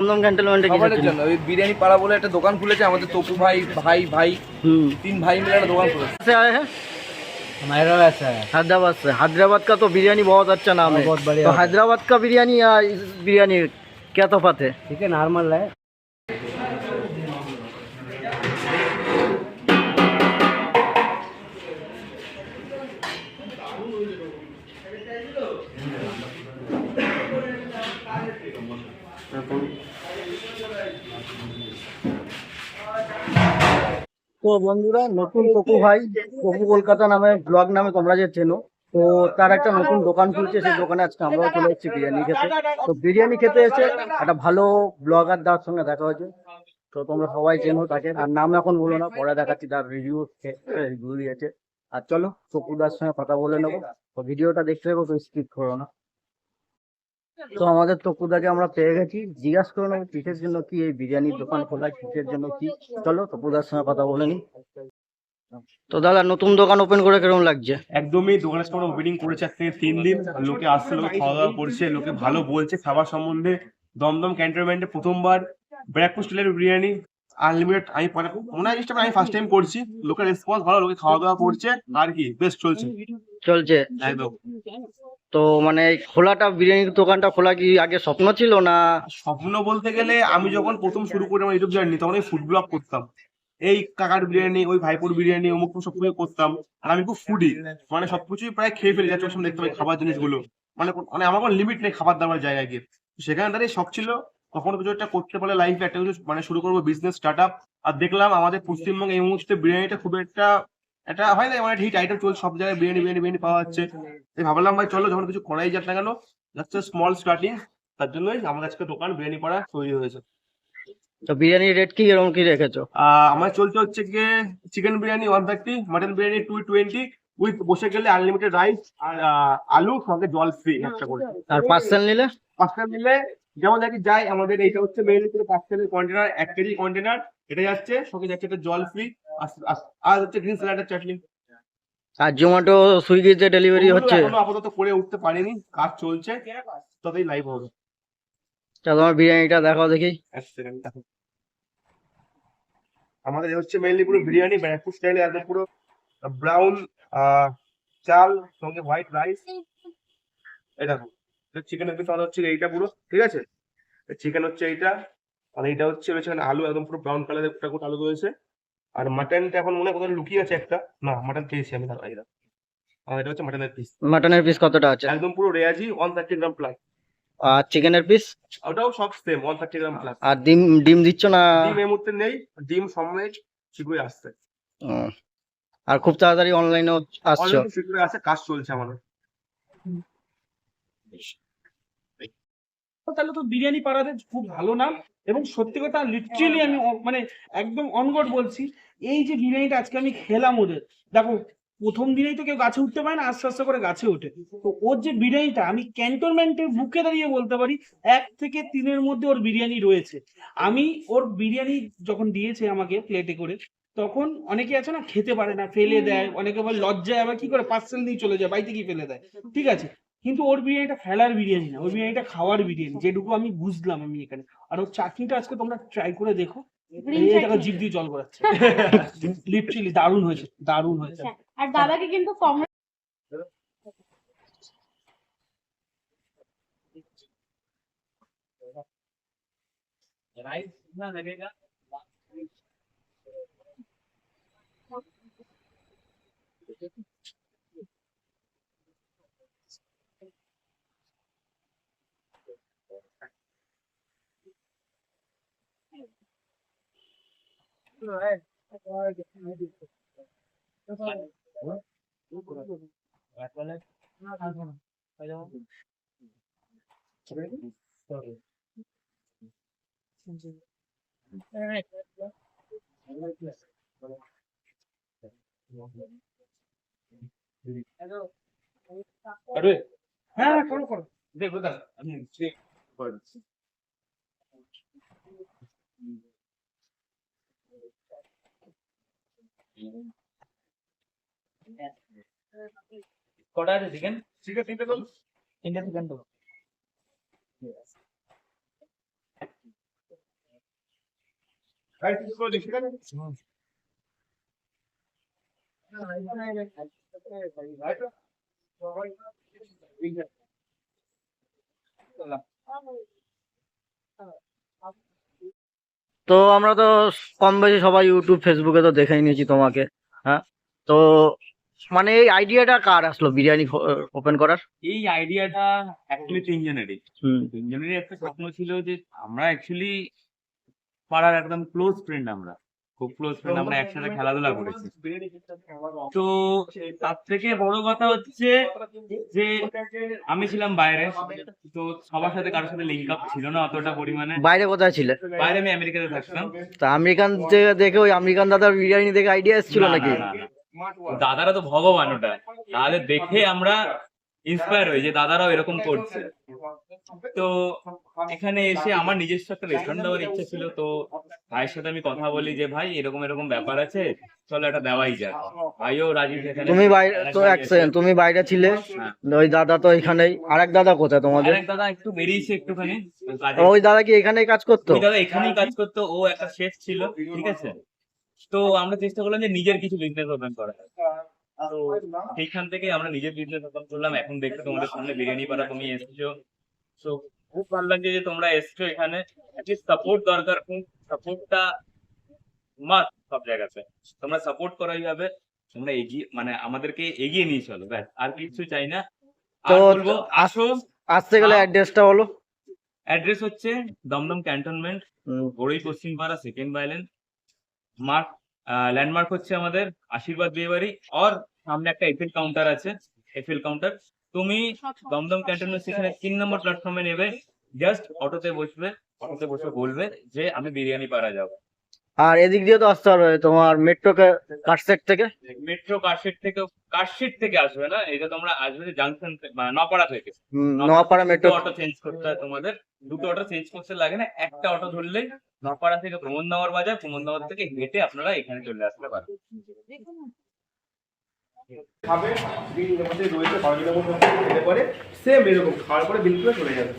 দমদম ক্যান্টনমেন্টে খাবারের জন্য ওই বিরিয়ানি পাড়া বলে একটা দোকান খুলেছে আমাদের তপু ভাই ভাই ভাই তিন ভাই मिले একটা দোকাन খুলেছে। से आए हैं हैदराबाद से है। हैदराबाद से। हैदराबाद का तो बिरयानी बहुत अच्छा नाम है। बहुत बढ़िया तो होता है। हैदराबाद का बिरयानी या इस बिरयानी क्या तफात है? ठीक है, नॉर्मल है। তো বন্ধুরা, নতুন তপু ভাই, তপু কলকাতা নামে ব্লগ নামে তোমরা যে চেনো, তো তার একটা নতুন দোকান খুলছে। সেই দোকানে আজকে আমরাও চলে এসেছি বিরিয়ানি খেতে। তো বিরিয়ানি খেতে এসে একটা ভালো ব্লগার দার সঙ্গে দেখা হয়েছে। তো তোমরা সবাই চেনো তাকে, আর নাম এখন বলো না, পরে দেখাচ্ছি তার রিভিউ দিয়েছে। আর চলো তপুদার সঙ্গে কথা বলে নেবো। তো ভিডিওটা দেখতে থাকো, তো স্কিপ করো না। তো আমাদের তপুদাকে আমরা পেয়ে গেছি, জিজ্ঞাসা করে নেবো কিসের জন্য কি এই বিরিয়ানির দোকান খোলা, কিসের জন্য কি। চলো তপুদার সঙ্গে কথা বলে নি। তো দাদা, নতুন দোকান ওপেন করে কিরকম লাগছে? একদমই দোকানের সামনে ওপেনিং করেছে আজ থেকে 3 দিন। লোকে আসছে, লোকে খাওয়া দাওয়া করছে, লোকে ভালো বলছে খাবার সম্বন্ধে। দমদম ক্যান্টনমেন্টে প্রথমবার ব্যারাকপুর স্টাইলের বিরিয়ানি আনলিমিটেড আমি মনে হয় জিনিসটা আমি ফার্স্ট টাইম করছি। লোকের রেসপন্স ভালো, লোকে খাওয়া দাওয়া করছে, আর কি বেস্ট চলছে চলছে একদম। তো মানে এই খোলাটা, বিরিয়ানির দোকানটা খোলা কি আগে স্বপ্ন ছিল না? স্বপ্ন বলতে গেলে আমি যখন প্রথম শুরু করি আমার ইউটিউব জার্নি, তখন এই ফুড ব্লগ করতাম। এই কাকার বিরিয়ানি, ওই ভাইপুর বিরিয়ানি, অমুক সবকিছু করতাম। আর আমি খুব ফুডি, মানে সবকিছুই প্রায় খেয়ে ফেলি, যাচ্ছে দেখতে পাই খাবার জিনিসগুলো। মানে মানে আমার কোনো লিমিট নেই খাবার দাবার জায়গায় গিয়ে। সেখানে দাঁড়িয়ে শখ ছিল কখনো কিছু একটা করতে পারলে লাইফে একটা কিছু মানে শুরু করবো, বিজনেস স্টার্ট আপ। আর দেখলাম আমাদের পশ্চিমবঙ্গে এই মুহূর্তে বিরিয়ানিটা খুব একটা একটা হয় না, মানে হিট আইটেম চলছে, সব জায়গায় বিরিয়ানি বিরিয়ানি বিরিয়ানি পাওয়া যাচ্ছে। তাই ভাবলাম ভাই চলো যখন কিছু করাই যাক না কেন, যাচ্ছে স্মল স্টার্টিং। তার জন্যই আমাদের আজকে দোকান বিরিয়ানি পাড়া তৈরি হয়েছে। তো বিরিয়ানির রেট কি এরকম কি রেখেছো? আমার চলছে হচ্ছে গিয়ে chicken biryani 130, mutton biryani 220, with বসে গেলে আনলিমিটেড রাইস আর আলু সঙ্গে জল ফ্রি একটা করে। আর পার্সেল নিলে? পাঁচটা মিলে যেমন দেখি যাই, আমাদের এইটা হচ্ছে মেইনলি পুরো পার্সেলের কন্টেনার, 1 কেজি কন্টেনার। এটা যাচ্ছে সঙ্গে যাচ্ছে একটা জল ফ্রি, আর হচ্ছে গ্রিন স্যালাডের চাটনি। আর জোম্যাটো সুইগিতে ডেলিভারি ওগুলো হচ্ছে? এখনো আপাতত করে উঠতে পারিনি, কাজ চলছে, তবেই লাইভ হবে। তা তোমার বিরিয়ানিটা দেখাও দেখি। এক সেকেন্ড দেখো, আমাদের এই হচ্ছে মেইনলি পুরো বিরিয়ানি ব্যারাকপুর স্টাইলে, একদম পুরো ব্রাউন চাল সঙ্গে হোয়াইট রাইস। এই দেখো চিকেনের পিস আমাদের হচ্ছে এইটা পুরো, ঠিক আছে। চিকেন হচ্ছে এইটা, আর এইটা হচ্ছে আলু একদম পুরো ব্রাউন কালারের একটা আলু রয়েছে। আর মাটনটা এখন মনে হয় কোথাও লুকিয়ে আছে একটা, না মাটন খেয়েছি আমি, দাঁড়া এই দেখো। আর এটা হচ্ছে মাটনের পিস, মাটনের পিস কতটা আছে? একদম পুরো রেয়াজি 130 গ্রাম প্লাস। আর চিকেনের পিস? ওটাও সব সেম 130 গ্রাম প্লাস। আর ডিম ডিম দিচ্ছ না? ডিম এই মুহূর্তে নেই, ডিম সময় শীঘ্রই আসছে। ও, আর খুব তাড়াতাড়ি অনলাইনেও আসছো? অলরেডি শীঘ্রই আসছে, কাজ চলছে আমাদের। তাহলে তো বিরিয়ানি পাড়াতে খুব ভালো নাম। এবং সত্যি কথা লিটারেলি আমি মানে একদম অনগড বলছি, এই যে বিরিয়ানিটা আজকে আমি খেলাম ওদের, দেখো প্রথম দিনেই তো কেউ গাছে উঠতে পারে না, আস্তে আস্তে করে গাছে ওঠে। তো ওর যে বিরিয়ানিটা আমি ক্যান্টনমেন্টের বুকে দাঁড়িয়ে বলতে পারি 1 থেকে 3-এর মধ্যে ওর বিরিয়ানি রয়েছে। আমি ওর বিরিয়ানি যখন দিয়েছে আমাকে প্লেটে করে, তখন অনেকে আছে না খেতে পারে না, ফেলে দেয়, অনেকে আবার লজ্জায় আবার কি করে পার্সেল নিয়ে চলে যায়, বাড়িতে গিয়ে ফেলে দেয়, ঠিক আছে। কিন্তু ওর বিরিয়ানিটা ফেলার বিরিয়ানি না, ওর বিরিয়ানিটা খাওয়ার বিরিয়ানি, যেটুকু আমি বুঝলাম আমি এখানে। আর ওর চাটনিটা আজকে তোমরা ট্রাই করে দেখো, এই দেখো জিভ দিয়ে জল গড়াচ্ছে। লিটারালি দারুণ হয়েছে, দারুণ হয়েছে। আর দাদাকে কিন্তু আরে হ্যাঁ হ্যাঁ, করো করো, দেখো দাদা আমি কটা আছে চিকেন? চিকেন 3টে তো। 3টে চিকেন তো তো আমরা তো কম বেশি সবাই ইউটিউব ফেসবুকে তো দেখেই নিয়েছি তোমাকে। হ্যাঁ, তো মানে এই আইডিয়াটা কার আসলো বিরিয়ানি ওপেন করার? এই আইডিয়াটা অ্যাকচুয়ালি তিনজনেরই হুম। তিনজনেরই একটা স্বপ্ন ছিল যে আমরা অ্যাকচুয়ালি পাড়ার একদম ক্লোজ ফ্রেন্ড, আমরা খুব ক্লোজ ফ্রেন্ড, আমরা একসাথে খেলাধুলা করেছি। তো তার থেকে বড় কথা হচ্ছে যে আমি ছিলাম বাইরে, তো সবার সাথে কারোর সাথে লিঙ্ক আপ ছিল না অতটা পরিমাণে। বাইরে কোথায় ছিলে? বাইরে আমি আমেরিকাতে থাকতাম। তা আমেরিকান দেখে ওই আমেরিকান দাদার বিরিয়ানি দেখে আইডিয়া এসেছিল না, নাকি? না, না, না। দাদারা তো ভগবান, ওটা তাহলে দেখে আমরা ইন্সপায়ার হই যে দাদারাও এরকম করছে। তো এখানে এসে আমার নিজস্ব একটা রেস্টুরেন্ট দেওয়ার ইচ্ছা ছিল। তো ভাইয়ের সাথে আমি কথা বলি যে ভাই এরকম এরকম ব্যাপার আছে, চলো এটা দেওয়াই যায়। ভাইও রাজি। সেখানে তুমি বাইরে তো এক সেকেন্ড, তুমি বাইরে ছিলে, হ্যাঁ। ওই দাদা তো এখানেই। আরেক দাদা কোথায় তোমাদের? আরেক দাদা একটু বেরিয়েছে একটুখানি কাজে। ওই দাদা কি এখানেই কাজ করতো? ওই দাদা এখানেই কাজ করতো, ও একটা শেফ ছিল, ঠিক আছে। তো আমরা চেষ্টা করলাম যে নিজের কিছু বিজনেস ওপেন করা। তো সেইখান থেকে আমরা নিজের বিজনেস ওপেন করলাম। এখন দেখতে তোমাদের সামনে বিরিয়ানি পাড়া তুমি এসেছো, তো খুব ভালো লাগছে যে তোমরা এসছো এখানে। সাপোর্ট দরকার, খুব সাপোর্টটা মাস্ট সব জায়গাতে। তোমরা সাপোর্ট করো এইভাবে, তোমরা এগিয়ে মানে আমাদেরকে এগিয়ে নিয়ে চলো, ব্যাস আর কিছু চাই না। তো আর বলবো আসো। আসতে গেলে অ্যাড্রেসটা বলো। অ্যাড্রেস হচ্ছে দমদম ক্যান্টনমেন্ট, বড়ই পশ্চিম পাড়া, সেকেন্ড বাইলেন। মার্ক ল্যান্ডমার্ক হচ্ছে আমাদের আশীর্বাদ বিয়েবাড়ি, আর সামনে একটা এফএল কাউন্টার আছে, এফএল কাউন্টার। তুমি দমদম ক্যান্টনমেন্ট স্টেশনে 3 নম্বর প্ল্যাটফর্মে নেবে, জাস্ট অটোতে বসবে, অটোতে বসে বলবে যে আমি বিরিয়ানি পাড়া যাবো। আর এদিক দিয়ে তো আসতে হবে তোমার মেট্রো কাটসেট থেকে। মেট্রো কার্শিট থেকে আসবে না, এটা তোমরা আসবে জাংশন নপাড়া থেকে। নোয়াপাড়া মেট্রো। অটো চেঞ্জ করতে হয় তোমাদের, দুটো অটো চেঞ্জ করতে লাগে না, একটা অটো ধরলে নপাড়া থেকে প্রমোদনগর বাজার, প্রমোদনগর থেকে হেঁটে আপনারা এখানে চলে আসতে পারেন। খাবে বিল মধ্যে রয়েছে 5 মিনিটের মধ্যে খেলে পরে সেম এরকম খাওয়ার পরে বিল করে চলে যাবে।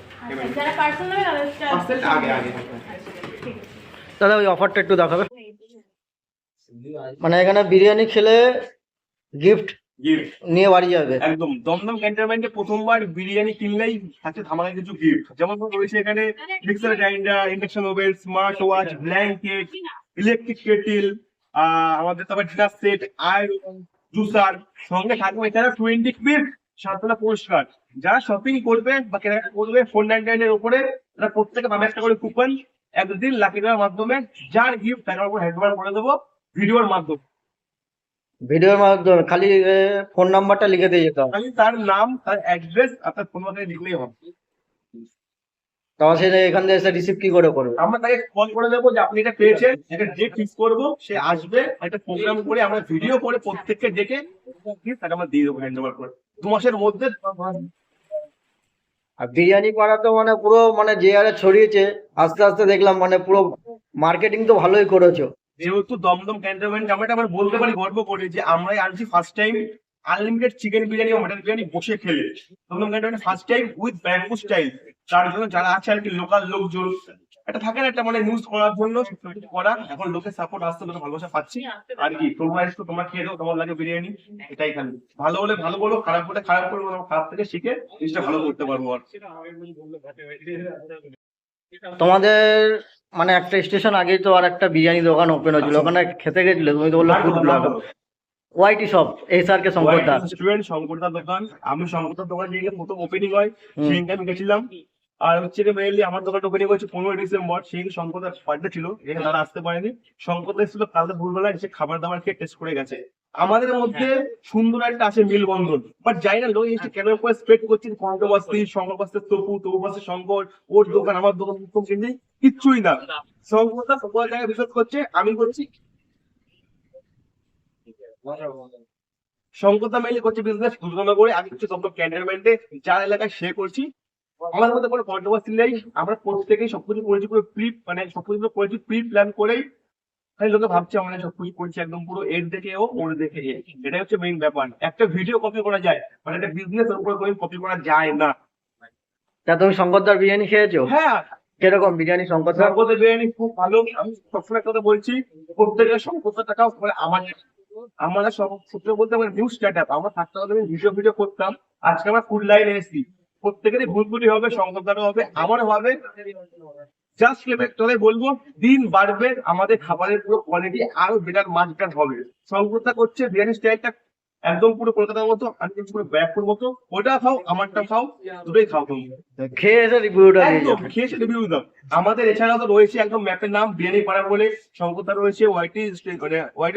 যারা পার্সেল নেবে তাদের পার্সেল আগে আগে দাদা ওই অফারটা একটু দেখাবে। মানে এখানে বিরিয়ানি খেলে গিফট গিফট নিয়ে বাড়ি যাবে। একদম দমদম ক্যান্টনমেন্টে প্রথমবার বিরিয়ানি কিনলেই থাকছে ধামাকা কিছু গিফট। যেমন ধরো রয়েছে এখানে mixer grinder, induction oven, smart watch, blanket, electric kettle, আমাদের তারপর ডিনার সেট, আয়রন, জুসার, সঙ্গে থাকবে এছাড়া 20 পিস সাতটা পুরস্কার। যারা শপিং করবে বা কেনাকাটা করবে 499 এর উপরে, তারা প্রত্যেকে পাবে একটা করে কুপন। একদিন লাকি ড্রর মাধ্যমে যার গিফট তার উপর হ্যান্ড করে দেবো ভিডিওর মাধ্যমে। ভিডিওর মাধ্যমে খালি ফোন নাম্বারটা লিখে দিয়ে যেতে হবে। খালি তার নাম, তার অ্যাড্রেস, আপনার ফোন নাম্বার লিখলেই হবে। তাহলে সে এখান থেকে এসে রিসিভ কি করে করবে? আমরা তাকে কল করে দেবো যে আপনি এটা পেয়েছেন, একটা ডেট ফিক্স করবো, সে আসবে, একটা প্রোগ্রাম করে আমরা ভিডিও করে প্রত্যেককে ডেকে তাকে আমরা দিয়ে দেবো হ্যান্ড ওভার করে 2 মাসের মধ্যে। আর বিরিয়ানি পাড়া তো মানে পুরো মানে যে হারে ছড়িয়েছে, আস্তে আস্তে দেখলাম মানে পুরো মার্কেটিং তো ভালোই করেছো। যেহেতু দমদম ক্যান্টনমেন্ট, আমরা এটা বলতে পারি গর্ব করে যে আমরাই আনছি first time unlimited chicken biryani ও মটন বিরিয়ানি বসে খেলে। Dumdum cantonment first time with bamboo style. তার জন্য যারা আছে আর কি লোকাল লোকজন, এটা থাকে না একটা মানে নিউজ করার জন্য সবকিছু করা। এখন লোকের সাপোর্ট আসছে, লোকের ভালোবাসা পাচ্ছি আর কি। তোমরা একটু তোমরা খেয়ে দাও, তোমার লাগে বিরিয়ানি, এটাই খালি। ভালো হলে ভালো বলো, খারাপ হলে খারাপ করবো, আমরা খারাপ থেকে শিখে জিনিসটা ভালো করতে পারবো আর কি। তোমাদের মানে একটা স্টেশন আগেই তো আর একটা বিরিয়ানি দোকান ওপেন হয়েছিল, ওখানে খেতে গেছিলে তুমি তো বললো ফুড ব্লগার। ওয়াইটি শপ, SRK শঙ্করদা রেস্টুরেন্ট, শঙ্করদার দোকান। আমি শঙ্করদার দোকান যেদিকে প্রথম ওপেনিং হয় সেদিনকে আমি গেছিলাম। আর হচ্ছে মেইনলি আমার দোকানটা ওপেনিং হয়েছে 15 ডিসেম্বর। সেদিন শঙ্করদার বার্থডে ছিল, এখানে তারা আসতে পারেনি। শঙ্করদা এসেছিল কালকে ভোরবেলা, এসে খাবার দাবার খেয়ে টেস্ট করে গেছে। আমাদের মধ্যে সুন্দর একটা আছে মিলবন্ধন, বাট জানি না লোক জিনিসটা কেন করে স্প্রেড করছে। কন্ট্রোভার্সি, শঙ্কর পাশে তপু, তপু পাশে শঙ্কর, ওর দোকান আমার দোকান কিন্তু কিচ্ছুই না। শঙ্করদা সকল জায়গায় বিশেষ করছে, আমি করছি শঙ্করদা মেইলি করছে বিজনেস দুর্গানগরে, আমি হচ্ছে দমদম ক্যান্টনমেন্টে যার এলাকায় সে করছি। আমাদের মধ্যে কোনো কন্ট্রোভার্সি নেই, আমরা প্রত্যেকেই সবকিছু করেছি পুরো সবকিছু করেছি প্রি প্ল্যান করেই। খালি লোকে ভাবছে আমরা সবকিছু করছি একদম পুরো এর দেখে ও ওর দেখে এ, এটাই হচ্ছে মেইন ব্যাপার। একটা ভিডিও কপি করা যায়, মানে একটা বিজনেস এর উপরে কপি করা যায় না। তা তুমি শঙ্করদার বিরিয়ানি খেয়েছো? হ্যাঁ, কিরকম বিরিয়ানি শঙ্কর স্যার? শঙ্করদের বিরিয়ানি খুব ভালো। আমি সবসময় একটা কথা বলছি, প্রত্যেকের শঙ্করদের টাকাও মানে আমরা সব সূত্র বলতে আমার নিউ স্টার্ট আপ, আমরা থাকতে হবে ভিডিও করতাম, আজকে আমরা ফুল লাইন এসেছি। প্রত্যেকেরই ভুলভুলি হবে, শঙ্করদারও হবে, আমারও হবে। জাস্ট তোদের বলবো দিন বাড়বে, আমাদের খাবারের পুরো কোয়ালিটি আরো বেটার মাস্টার হবে। শঙ্করদা করছে বিরিয়ানি স্টাইলটা একদম পুরো কলকাতার মতো, আমি কিছু পুরো ব্যারাকপুর মতো। ওটা খাও, আমারটা খাও, দুটোই খাও তুমি। খেয়ে এসে রিভিউটা দিয়ে একদম যাবে। খেয়ে রিভিউ দাও। আমাদের এছাড়াও তো রয়েছে একদম ম্যাপের নাম বিরিয়ানি পাড়া বলে, শঙ্করদা রয়েছে ওয়াইটি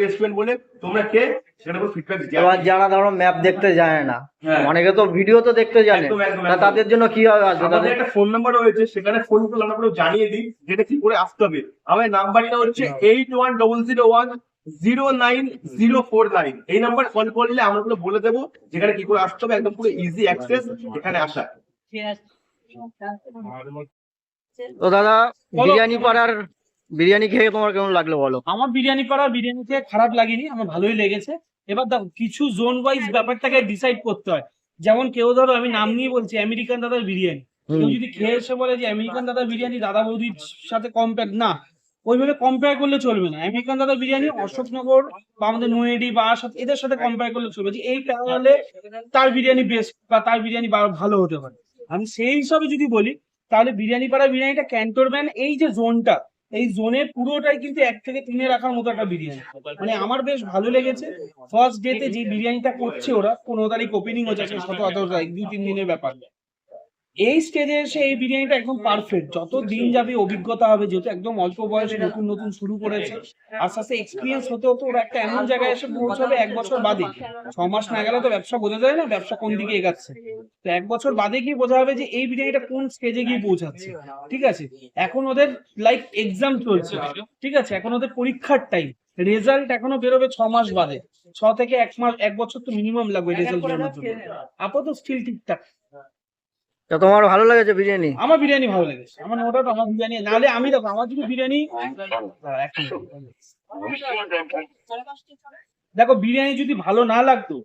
রেস্টুরেন্ট বলে, তোমরা খেয়ে সেটা ফিডব্যাক দিতে এবার যারা ধরো ম্যাপ দেখতে জানে না, হ্যাঁ। অনেকে তো ভিডিও তো দেখতে জানে, একদম, একদম, তা একদম। তাদের জন্য কি হবে আসবে আমাদের তাদের? একটা ফোন নাম্বার রয়েছে, সেখানে ফোন করে আমরা পুরো জানিয়ে দিই যেটা কি করে আসতে হবে। আমার নাম্বারটা হচ্ছে 8100109049। এই নাম্বার কল করলে আমরা পুরো বলে দেবো যেখানে কি করে আসতে হবে, একদম পুরো ইজি অ্যাক্সেস এখানে আসা। তো দাদা, বিরিয়ানি পাড়ার বিরিয়ানি খেয়ে তোমার কেমন লাগলো বলো? আমার বিরিয়ানি পাড়া বিরিয়ানি খেয়ে খারাপ লাগেনি, আমার ভালোই লেগেছে। এবার দেখো কিছু জোন ওয়াইজ ব্যাপারটাকে ডিসাইড করতে হয়। যেমন কেউ ধরো, আমি নাম নিয়ে বলছি, আমেরিকান দাদার বিরিয়ানি, কেউ যদি খেয়ে এসে বলে যে আমেরিকান দাদার বিরিয়ানি দাদা বৌদির সাথে কম্পেয়ার, না, ওইভাবে কম্পেয়ার করলে চলবে না। আমেরিকান দাদার বিরিয়ানি অশোকনগর বা আমাদের নৈহাটি বা আসাদ এদের সাথে কম্পেয়ার করলে চলবে, যে এই প্যারালে তার বিরিয়ানি বেস্ট বা তার বিরিয়ানি ভালো হতে পারে। আমি সেই হিসাবে যদি বলি, তাহলে বিরিয়ানি পাড়া বিরিয়ানিটা ক্যান্টনমেন্ট এই যে জোনটা, এই জোনে পুরোটাই কিন্তু 1 থেকে 3 রাখার মতো একটা বিরিয়ানি, মানে আমার বেশ ভালো লেগেছে। ফার্স্ট ডেতে যে বিরিয়ানিটা করছে ওরা, 15 তারিখ ওপেনিং হচ্ছে, 17-18 তারিখ, 2-3 দিনের ব্যাপার। এই স্টেজে এসে এই বিরিয়ানিটা একদম পারফেক্ট। যত দিন যাবে অভিজ্ঞতা হবে, যেহেতু একদম অল্প বয়সে নতুন নতুন শুরু করেছে, আস্তে আস্তে এক্সপিরিয়েন্স হতে হতে ওরা একটা এমন জায়গায় এসে পৌঁছাবে 1 বছর বাদে। 6 মাস না গেলে তো ব্যবসা বোঝা যায় না ব্যবসা কোন দিকে এগাচ্ছে। তো 1 বছর বাদে গিয়ে বোঝা হবে যে এই বিরিয়ানিটা কোন স্টেজে গিয়ে পৌঁছাচ্ছে। ঠিক আছে, এখন ওদের লাইক এক্সাম চলছে, ঠিক আছে, এখন ওদের পরীক্ষার টাইম, রেজাল্ট এখনো বেরোবে 6 মাস বাদে। 6 থেকে 1 মাস 1 বছর তো মিনিমাম লাগবে রেজাল্ট বেরোনোর জন্য। আপাতত স্টিল ঠিকঠাক। তা তোমার ভালো লেগেছে বিরিয়ানি? আমার বিরিয়ানি ভালো লেগেছে, আমার ওটা আমার বিরিয়ানি, নাহলে আমি দেখো আমার যদি বিরিয়ানি দেখো বিরিয়ানি যদি ভালো না লাগতো,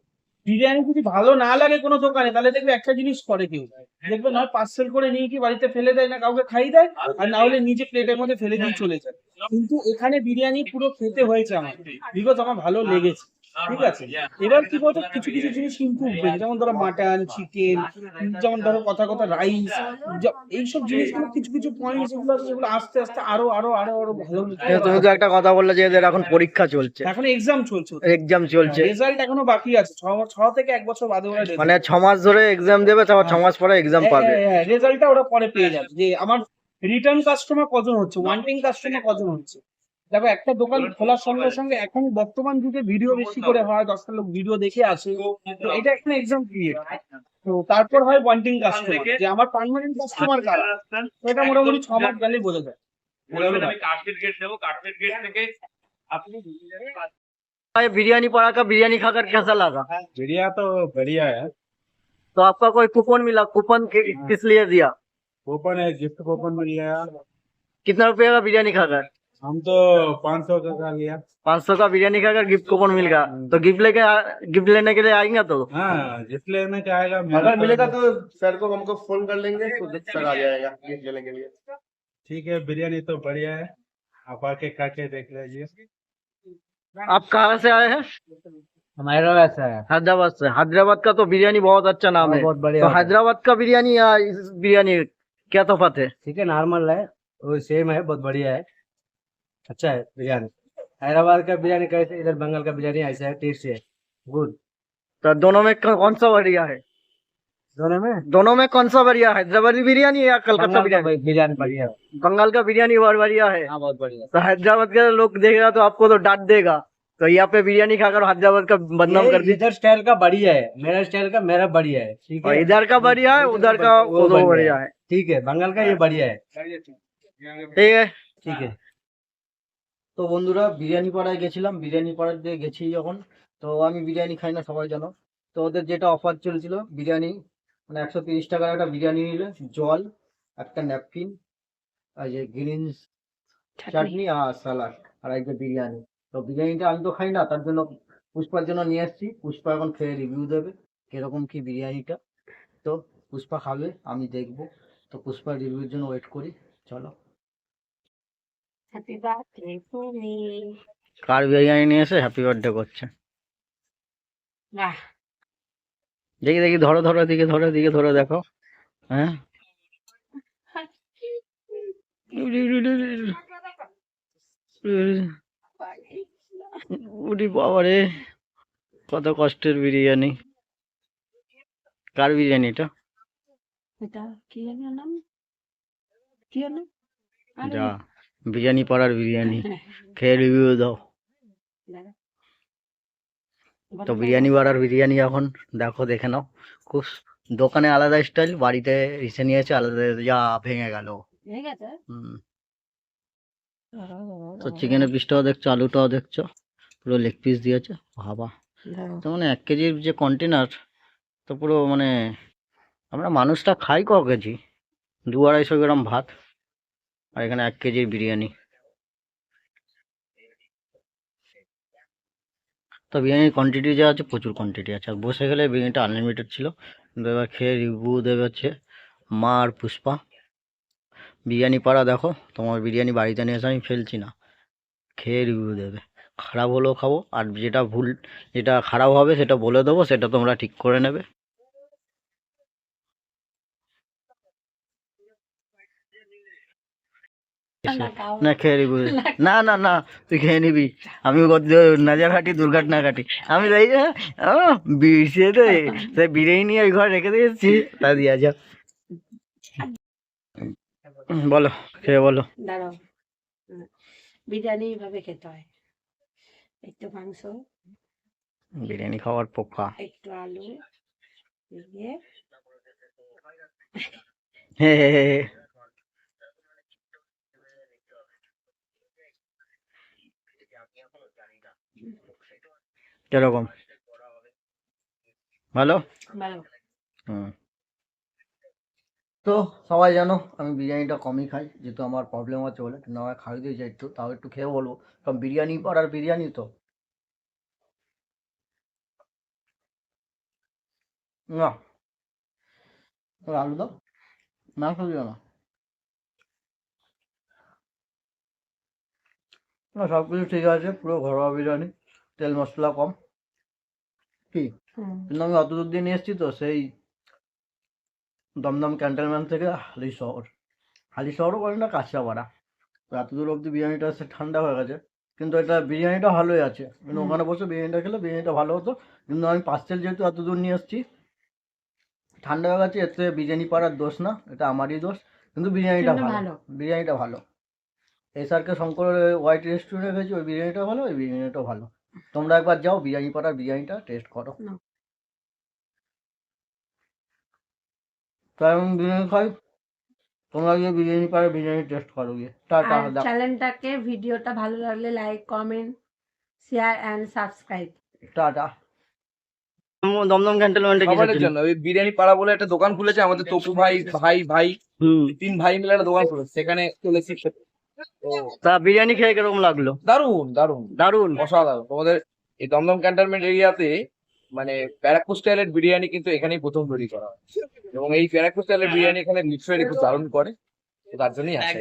বিরিয়ানি যদি ভালো না লাগে কোনো দোকানে, তাহলে দেখবে একটা জিনিস করে কেউ, দেখবে নয় পার্সেল করে নিয়ে কি বাড়িতে ফেলে দেয়, না কাউকে খাই দেয়, আর না হলে নিজে প্লেটের মধ্যে ফেলে দিয়ে চলে যায়। কিন্তু এখানে বিরিয়ানি পুরো খেতে হয়েছে আমার, বিকজ আমার ভালো লেগেছে। ঠিক আছে, এবার কি বলতো, কিছু কিছু জিনিস ইমপ্রুভমেন্ট, যেমন ধরো মাটন, চিকেন, যেমন ধরো কথা রাইস, এইসব জিনিসগুলো কিছু কিছু পয়েন্ট যেগুলো আছে, সেগুলো আস্তে আস্তে আরো আরো আরো আরো ভালো তুমি তো একটা কথা বললে যে এদের এখন পরীক্ষা চলছে, এখন এক্সাম চলছে, এক্সাম চলছে, রেজাল্ট এখনো বাকি আছে, 6 থেকে 1 বছর বাদে ওরা মানে 6 মাস ধরে এক্সাম দেবে, তারপর 6 মাস পরে এক্সাম পাবে। রেজাল্টটা ওরা পরে পেয়ে যাবে, যে আমার রিটার্ন কাস্টমার কজন হচ্ছে, ওয়ান্টিং কাস্টমার কজন হচ্ছে। দেখো একটা দোকান খোলার সঙ্গে সঙ্গে এখন বর্তমান যুগে ভিডিও বেশি করে হয়, 10টা লোক ভিডিও দেখে আসে, তো এটা একটা এক্সাম পিরিয়ড। তো তারপর হয় ওয়ান্টিং কাস্টমার, যে আমার পার্মানেন্ট কাস্টমার কারা, তো এটা মোটামুটি 6 মাস গেলেই বোঝা যায়। আমি কার্পেট গেট দেবো, কার্পেट गेट থেকে আপনি भाई बिरयानी पड़ा का बिरयानी खाकर कैसा लगा? बढ़िया तो बढ़िया है। तो आपका कोई कूपन मिला? कूपन किस लिए दिया? कूपन है, गिफ्ट कूपन मिल गया। कितना रुपये का बिरयानी खाकर? हम तो 500 का लिया। 500 का बिरयानी खाकर गिफ्ट कूपन मिल गया, तो गिफ्ट लेने के लिए आएंगे तो? हाँ, गिफ्ट लेने का आएगा। अगर मिलेगा तो सर को हमको फोन कर लेंगे, तो सर आ जाएगा गिफ्ट लेने के लिए। ठीक है, बिरयानी तो बढ़िया है, आप आके खा के देख लीजिए। आप कहाँ से आए हैं? हमारा वैसा है, हैदराबाद से। हैदराबाद का तो बिरयानी बहुत अच्छा नाम है, बहुत बढ़िया तो होता है। हैदराबाद का बिरयानी या इस बिरयानी क्या तफात है? ठीक है, नॉर्मल है, वो सेम है, बहुत बढ़िया है, अच्छा है बिरयानी। हैदराबाद का बिरयानी कैसे, इधर बंगाल का बिरयानी ऐसा है, टेस्टी है, गुड। तो दोनों में कौन सा बढ़िया है? दोनों में कौन सा बढ़िया है, हैदराबादी बिरयानी या कलकत्ता बिरयानी? बिरयानी बढ़िया है। बंगाल का बिरयानी बहुत बढ़िया है। हाँ, बहुत बढ़िया। तो हैदराबाद का लोग देखेगा तो आपको तो डांट देगा, तो यहाँ पे बिरयानी खाकर हैदराबाद का बदनाम कर दी। इधर स्टाइल का बढ़िया है, मेरा स्टाइल का मेरा बढ़िया है, ठीक और है। इधर का बढ़िया है, उधर का वो तो बढ़िया है। ठीक है, बंगाल का ये बढ़िया है, ঠিক আছে। ठीक है। তো বন্ধুরা, বিরিয়ানি পাড়ায় গেছিলাম, বিরিয়ানি পাড়ায় দিয়ে গেছি যখন, তো আমি বিরিয়ানি খাই না সবাই জানো, তো ওদের যেটা অফার চলছিল বিরিয়ানি, মানে 130 টাকার একটা বিরিয়ানি নিলে জল, একটা ন্যাপকিন, আর যে গ্রিন চাটনি আর স্যালাড আর একটা বিরিয়ানি। তো বিরিয়ানিটা আমি তো খাই না, তার জন্য পুষ্পার জন্য নিয়ে এসেছি, পুষ্পা এখন খেয়ে রিভিউ দেবে কিরকম কি বিরিয়ানিটা। তো পুষ্পা খাবে, আমি দেখবো, তো পুষ্পার রিভিউর জন্য ওয়েট করি। চলো হ্যাপি বার্থডে টু মি। কার বিরিয়ানি নিয়ে এসে হ্যাপি বার্থডে করছে। বাহ, দেখি দেখি ধরো ধরো দিকে ধরো দিকে ধরো দেখো। হ্যাঁ উরি বাবা রে, কত কষ্টের বিরিয়ানি। কার বিরিয়ানি এটা? এটা কি জানি ওর নাম, কি ওর নাম? আরে, যা বিরিয়ানি পাড়ার বিরিয়ানি, খেয়ে রিভিউ দাও। দাঁড়া। তো বিরিয়ানি পাড়ার বিরিয়ানি এখন দেখো, দেখে নাও। খুব দোকানে আলাদা স্টাইল, বাড়িতে এসে নিয়েছে আলাদা, যা ভেঙে গেল। ঠিক আছে। হুম। তো চিকেনের পিসটাও দেখছো, আলুটাও দেখছো, পুরো লেগ পিস দিয়েছে। ভাবা তো মানে 1 কেজির যে কন্টেনার, তো পুরো মানে আমরা মানুষটা খাই ক কেজি, 200-250 গ্রাম ভাত, আর এখানে 1 কেজির বিরিয়ানি। তো বিরিয়ানির কোয়ান্টিটি যা আছে, প্রচুর কোয়ান্টিটি আছে, আর বসে গেলে বিরিয়ানিটা আনলিমিটেড ছিল। কিন্তু এবার খেয়ে রিভিউ দেবে হচ্ছে মা আর পুষ্পা। বিরিয়ানি পাড়া দেখো, তোমার বিরিয়ানি বাড়িতে নিয়ে এসে আমি ফেলছি না, খেয়ে রিভিউ দেবে। খারাপ হলেও খাবো, আর যেটা ভুল, যেটা খারাপ হবে সেটা বলে দেবো, সেটা তোমরা ঠিক করে নেবে। না, খাও। না খেয়ে রিভিউ, না না না তুই খেয়ে নিবি, আমি নাজা ঘাটি দুর্ঘটনা ঘাটি, আমি তাই সেই বিরিয়ানি নিয়ে ওই ঘরে রেখে দিয়েছি, তা দিয়া যা। বলো, খেয়ে বলো। দাঁড়াও, বিরিয়ানি এইভাবে খেতে হয়, একটু মাংস, বিরিয়ানি খাওয়ার পোকা। একটু আলু দিয়ে, হে হে হে হে। কিরকম, ভালো? ভালো। হুম। তো সবাই জানো আমি বিরিয়ানিটা কমই খাই, যেহেতু আমার প্রবলেম আছে বলে, কিন্তু আমার খাই দিয়ে যাই একটু, তাও একটু খেয়ে বলবো, কারণ বিরিয়ানি পাড়ার বিরিয়ানি তো। না আলু দাও, মাংস দিও না। না সব কিছু ঠিক আছে, পুরো ঘরোয়া বিরিয়ানি, তেল মশলা কম। কি কিন্তু আমি অত দূর দিয়ে নিয়ে এসেছি তো, সেই দমদম ক্যান্টনমেন্ট থেকে হালি শহরও বলে না, কাঁচরাপাড়া। তো এত দূর অবধি বিরিয়ানিটা এসে ঠান্ডা হয়ে গেছে, কিন্তু এটা বিরিয়ানিটা ভালোই আছে, কিন্তু ওখানে বসে বিরিয়ানিটা খেলে বিরিয়ানিটা ভালো হতো। কিন্তু আমি পার্সেল যেহেতু এত দূর নিয়ে এসেছি, ঠান্ডা হয়ে গেছে, এতে বিরিয়ানি পাড়ার দোষ না, এটা আমারই দোষ। কিন্তু বিরিয়ানিটা কিন্তু ভালো, ভালো। বিরিয়ানিটা ভালো। এসআরকে শঙ্করের হোয়াইট রেস্টুরেন্টে গেছি, ওই বিরিয়ানিটা ভালো, ওই বিরিয়ানিটাও ভালো। তোমরা একবার যাও, বিরিয়ানি পাড়ার বিরিয়ানিটা টেস্ট করো। না। তাই আমি বিরিয়ানি খাই, তোমরা গিয়ে বিরিয়ানি পাড়ার বিরিয়ানি টেস্ট করো গিয়ে। টাটা, আর চ্যানেলটাকে, ভিডিওটা ভালো লাগলে like, comment, share and subscribe. Tata. Dumdum ক্যান্টনমেন্টে খাবারের জন্য ওই বিরিয়ানি পাড়া বলে একটা দোকান খুলেছে আমাদের তপু ভাই, ভাই হুম। 3 ভাই মিলে একটা দোকান খুলেছে, সেখানে চলেছি। তা বিরিয়ানি খেয়ে কিরকম লাগলো? দারুন দারুন দারুন। অসাধারণ। তোমাদের এই দমদম ক্যান্টনমেন্ট এরিয়াতে মানে ব্যারাকপুর স্টাইলের বিরিয়ানি কিন্তু এখানেই প্রথম তৈরি করা হয়, এবং এই ব্যারাকপুর স্টাইলের বিরিয়ানি এখানে লিটারেলি খুব দারুণ করে, তো তার জন্যই আসে।